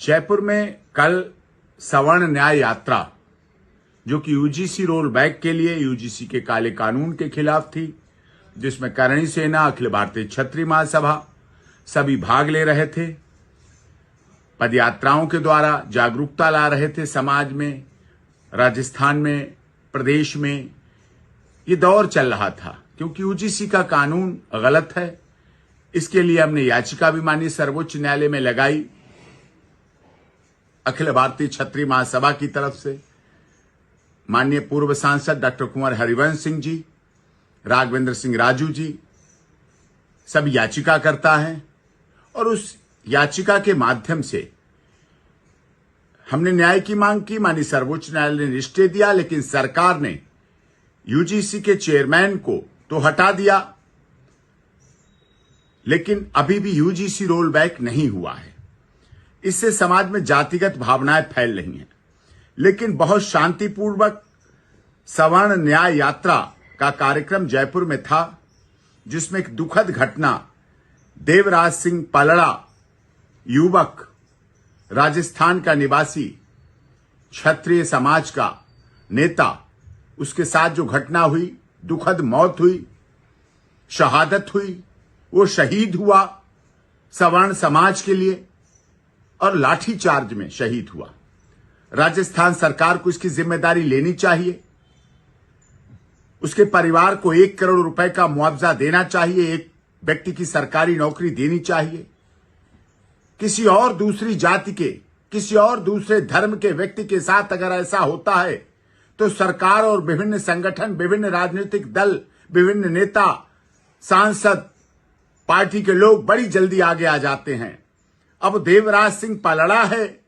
जयपुर में कल सवर्ण न्याय यात्रा, जो कि यूजीसी रोल बैक के लिए यूजीसी के काले कानून के खिलाफ थी, जिसमें करणी सेना, अखिल भारतीय क्षत्रिय महासभा सभी भाग ले रहे थे। पदयात्राओं के द्वारा जागरूकता ला रहे थे समाज में। राजस्थान में, प्रदेश में ये दौर चल रहा था क्योंकि यूजीसी का कानून गलत है। इसके लिए हमने याचिका भी माननीय सर्वोच्च न्यायालय में लगाई अखिल भारतीय क्षत्रिय महासभा की तरफ से। माननीय पूर्व सांसद डॉक्टर कुंवर हरिवंश सिंह जी, राघवेंद्र सिंह राजू जी सब याचिका करता है और उस याचिका के माध्यम से हमने न्याय की मांग की। माननीय सर्वोच्च न्यायालय ने स्टे दिया, लेकिन सरकार ने यूजीसी के चेयरमैन को तो हटा दिया, लेकिन अभी भी यूजीसी रोल बैक नहीं हुआ है। इससे समाज में जातिगत भावनाएं फैल रही हैं। लेकिन बहुत शांतिपूर्वक सवर्ण न्याय यात्रा का कार्यक्रम जयपुर में था, जिसमें एक दुखद घटना, देवराज सिंह पलड़ा युवक, राजस्थान का निवासी, क्षत्रिय समाज का नेता, उसके साथ जो घटना हुई, दुखद मौत हुई, शहादत हुई, वो शहीद हुआ सवर्ण समाज के लिए और लाठीचार्ज में शहीद हुआ। राजस्थान सरकार को इसकी जिम्मेदारी लेनी चाहिए। उसके परिवार को 1 करोड़ रुपए का मुआवजा देना चाहिए। एक व्यक्ति की सरकारी नौकरी देनी चाहिए। किसी और दूसरी जाति के, किसी और दूसरे धर्म के व्यक्ति के साथ अगर ऐसा होता है तो सरकार और विभिन्न संगठन, विभिन्न राजनीतिक दल, विभिन्न नेता, सांसद, पार्टी के लोग बड़ी जल्दी आगे आ जाते हैं। अब देवराज सिंह पलड़ा है,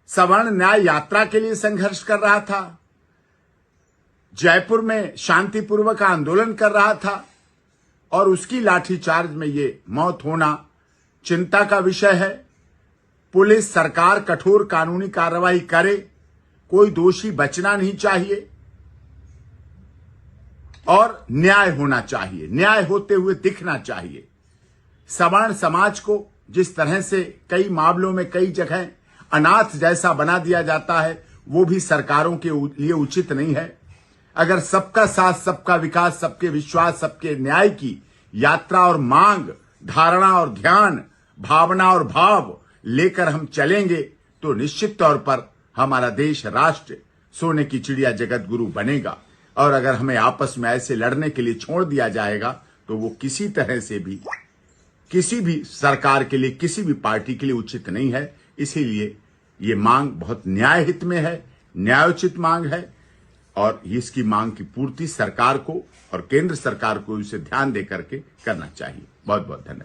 सवर्ण न्याय यात्रा के लिए संघर्ष कर रहा था, जयपुर में शांतिपूर्वक आंदोलन कर रहा था और उसकी लाठीचार्ज में ये मौत होना चिंता का विषय है। पुलिस, सरकार कठोर कानूनी कार्रवाई करे, कोई दोषी बचना नहीं चाहिए और न्याय होना चाहिए, न्याय होते हुए दिखना चाहिए। सवर्ण समाज को जिस तरह से कई मामलों में कई जगह अनाथ जैसा बना दिया जाता है, वो भी सरकारों के लिए उचित नहीं है। अगर सबका साथ, सबका विकास, सबके विश्वास, सबके न्याय की यात्रा और मांग, धारणा और ध्यान, भावना और भाव लेकर हम चलेंगे तो निश्चित तौर पर हमारा देश, राष्ट्र सोने की चिड़िया जगत गुरु बनेगा। और अगर हमें आपस में ऐसे लड़ने के लिए छोड़ दिया जाएगा तो वो किसी तरह से भी, किसी भी सरकार के लिए, किसी भी पार्टी के लिए उचित नहीं है। इसीलिए ये मांग बहुत न्याय हित में है, न्यायोचित मांग है और इसकी मांग की पूर्ति सरकार को और केंद्र सरकार को इसे ध्यान दे करके करना चाहिए। बहुत बहुत धन्यवाद।